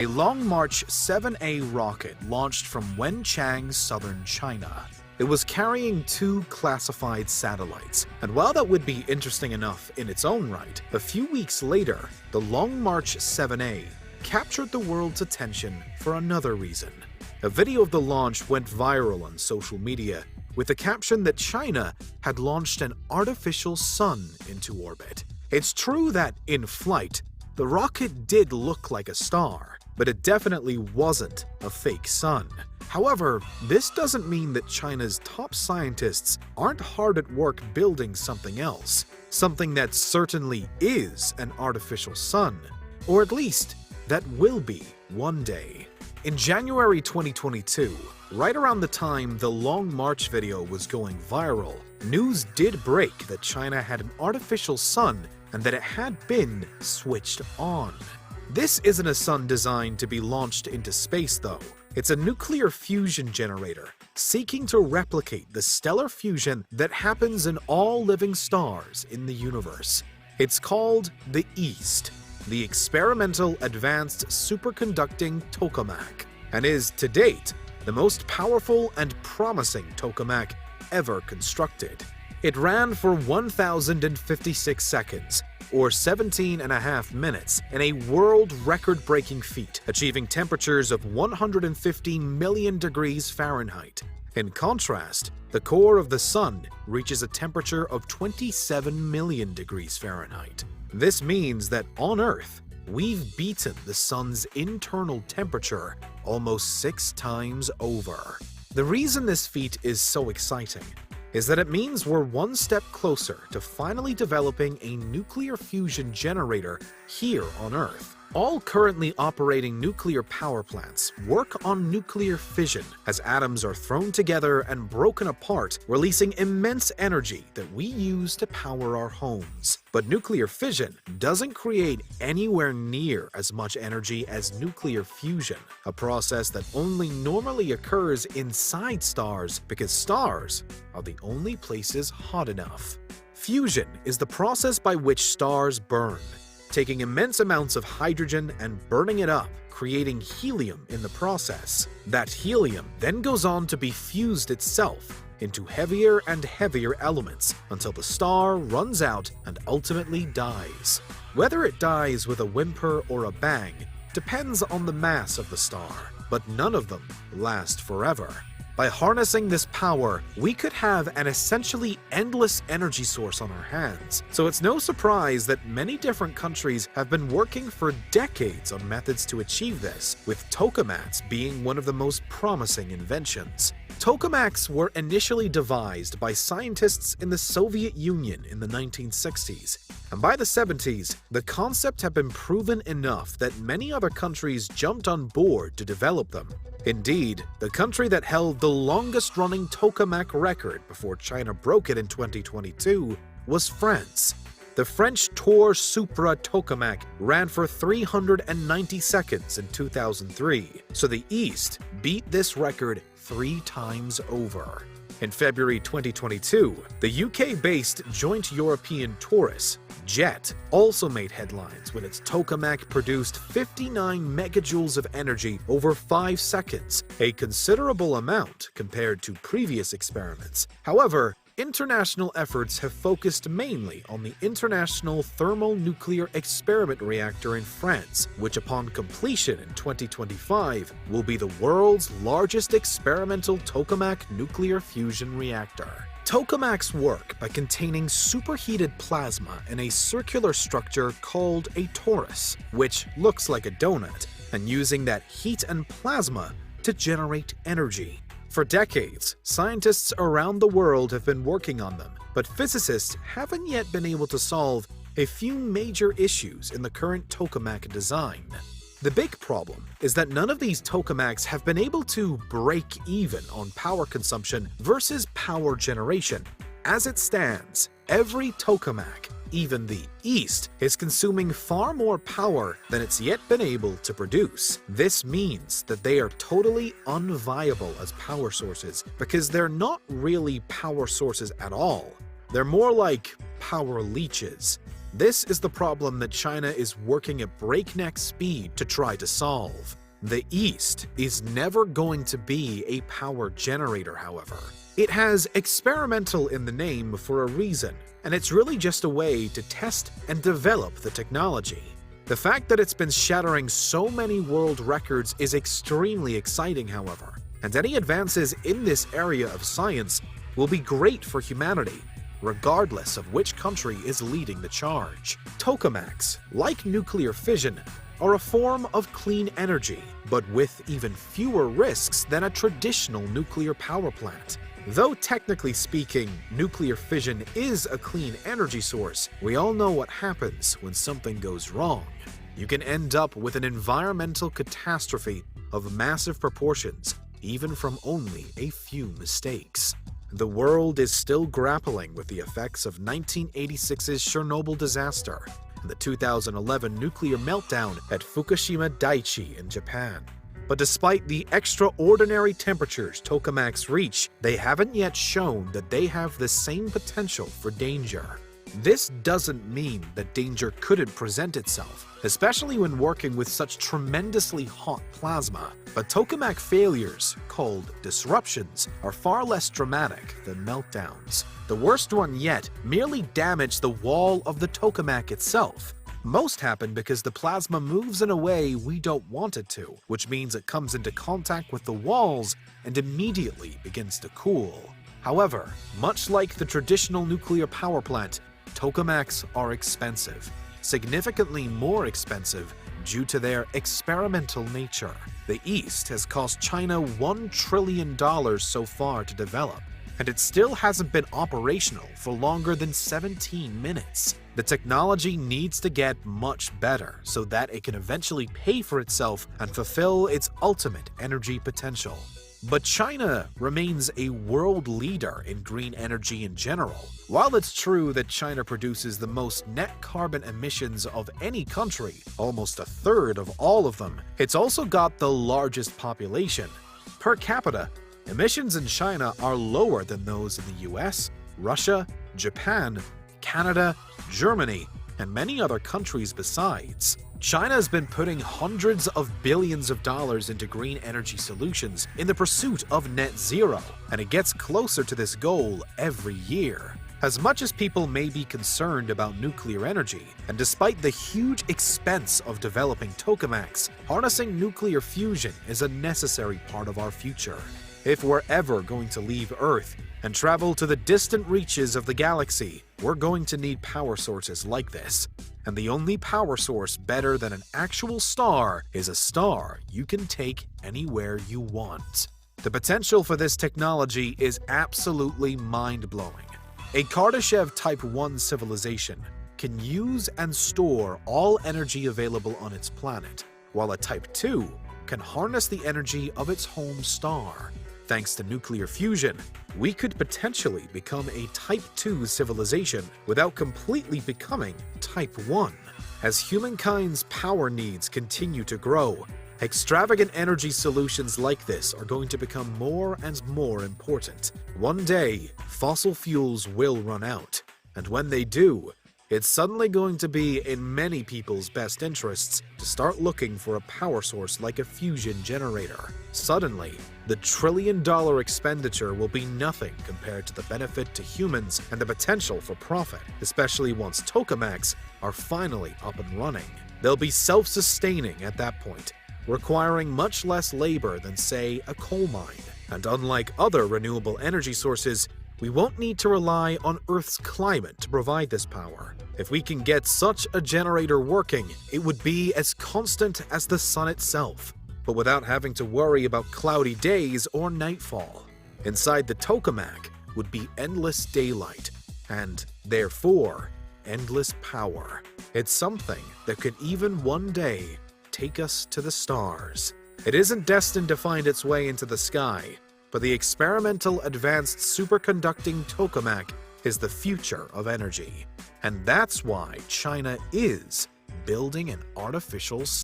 A Long March 7A rocket launched from Wenchang, southern China. It was carrying 2 classified satellites, and while that would be interesting enough in its own right, a few weeks later, the Long March 7A captured the world's attention for another reason. A video of the launch went viral on social media with the caption that China had launched an artificial sun into orbit. It's true that in flight, the rocket did look like a star, but it definitely wasn't a fake sun. However, this doesn't mean that China's top scientists aren't hard at work building something else, something that certainly is an artificial sun, or at least that will be one day. In January 2022, right around the time the Long March video was going viral, news did break that China had an artificial sun and that it had been switched on. This isn't a sun designed to be launched into space though. It's a nuclear fusion generator seeking to replicate the stellar fusion that happens in all living stars in the universe. It's called the EAST, the Experimental Advanced Superconducting Tokamak, and is, to date, the most powerful and promising tokamak ever constructed. It ran for 1,056 seconds, or 17.5 minutes, in a world record-breaking feat, achieving temperatures of 115 million degrees Fahrenheit. In contrast, the core of the Sun reaches a temperature of 27 million degrees Fahrenheit. This means that on Earth, we've beaten the Sun's internal temperature almost 6 times over. The reason this feat is so exciting is that it means we're one step closer to finally developing a nuclear fusion generator here on Earth. All currently operating nuclear power plants work on nuclear fission as atoms are thrown together and broken apart, releasing immense energy that we use to power our homes. But nuclear fission doesn't create anywhere near as much energy as nuclear fusion, a process that only normally occurs inside stars because stars are the only places hot enough. Fusion is the process by which stars burn, taking immense amounts of hydrogen and burning it up, creating helium in the process. That helium then goes on to be fused itself into heavier and heavier elements until the star runs out and ultimately dies. Whether it dies with a whimper or a bang depends on the mass of the star, but none of them last forever. By harnessing this power, we could have an essentially endless energy source on our hands. So it's no surprise that many different countries have been working for decades on methods to achieve this, with tokamaks being one of the most promising inventions. Tokamaks were initially devised by scientists in the Soviet Union in the 1960s, and by the 70s, the concept had been proven enough that many other countries jumped on board to develop them. Indeed, the country that held the longest-running tokamak record before China broke it in 2022 was France. The French Tour Supra tokamak ran for 390 seconds in 2003, so the East beat this record 3 times over. In February 2022, the UK-based Joint European Tourist, JET, also made headlines when its tokamak produced 59 megajoules of energy over 5 seconds, a considerable amount compared to previous experiments. However, international efforts have focused mainly on the International Thermonuclear Experiment Reactor in France, which upon completion in 2025 will be the world's largest experimental tokamak nuclear fusion reactor. Tokamaks work by containing superheated plasma in a circular structure called a torus, which looks like a donut, and using that heat and plasma to generate energy. For decades, scientists around the world have been working on them, but physicists haven't yet been able to solve a few major issues in the current tokamak design. The big problem is that none of these tokamaks have been able to break even on power consumption versus power generation. As it stands, every tokamak, even the East, is consuming far more power than it's yet been able to produce. This means that they are totally unviable as power sources because they're not really power sources at all. They're more like power leeches. This is the problem that China is working at breakneck speed to try to solve. The East is never going to be a power generator, however. It has experimental in the name for a reason, and it's really just a way to test and develop the technology. The fact that it's been shattering so many world records is extremely exciting, however, and any advances in this area of science will be great for humanity, regardless of which country is leading the charge. Tokamaks, like nuclear fission, are a form of clean energy, but with even fewer risks than a traditional nuclear power plant. Though technically speaking, nuclear fission is a clean energy source, we all know what happens when something goes wrong. You can end up with an environmental catastrophe of massive proportions, even from only a few mistakes. The world is still grappling with the effects of 1986's Chernobyl disaster and the 2011 nuclear meltdown at Fukushima Daiichi in Japan. But despite the extraordinary temperatures tokamaks reach, they haven't yet shown that they have the same potential for danger. This doesn't mean that danger couldn't present itself, especially when working with such tremendously hot plasma. But tokamak failures, called disruptions, are far less dramatic than meltdowns. The worst one yet merely damaged the wall of the tokamak itself. Most happen because the plasma moves in a way we don't want it to, which means it comes into contact with the walls and immediately begins to cool. However, much like the traditional nuclear power plant, tokamaks are expensive, significantly more expensive due to their experimental nature. The East has cost China $1 trillion so far to develop, and it still hasn't been operational for longer than 17 minutes. The technology needs to get much better so that it can eventually pay for itself and fulfill its ultimate energy potential. But China remains a world leader in green energy in general. While it's true that China produces the most net carbon emissions of any country, almost a third of all of them, it's also got the largest population. Per capita, emissions in China are lower than those in the US, Russia, Japan, Canada, Germany, and many other countries besides. China has been putting hundreds of billions of dollars into green energy solutions in the pursuit of net zero, and it gets closer to this goal every year. As much as people may be concerned about nuclear energy, and despite the huge expense of developing tokamaks, harnessing nuclear fusion is a necessary part of our future. If we're ever going to leave Earth and travel to the distant reaches of the galaxy, we're going to need power sources like this. And the only power source better than an actual star is a star you can take anywhere you want. The potential for this technology is absolutely mind-blowing. A Kardashev Type 1 civilization can use and store all energy available on its planet, while a Type 2 can harness the energy of its home star. Thanks to nuclear fusion, we could potentially become a Type 2 civilization without completely becoming Type 1. As humankind's power needs continue to grow, extravagant energy solutions like this are going to become more and more important. One day, fossil fuels will run out, and when they do, it's suddenly going to be in many people's best interests to start looking for a power source like a fusion generator. Suddenly, the trillion-dollar expenditure will be nothing compared to the benefit to humans and the potential for profit, especially once tokamaks are finally up and running. They'll be self-sustaining at that point, requiring much less labor than, say, a coal mine. And unlike other renewable energy sources, we won't need to rely on Earth's climate to provide this power. If we can get such a generator working, it would be as constant as the sun itself, but without having to worry about cloudy days or nightfall. Inside the tokamak would be endless daylight, and, therefore, endless power. It's something that could even one day take us to the stars. It isn't destined to find its way into the sky, but the experimental advanced superconducting tokamak is the future of energy. And that's why China is building an artificial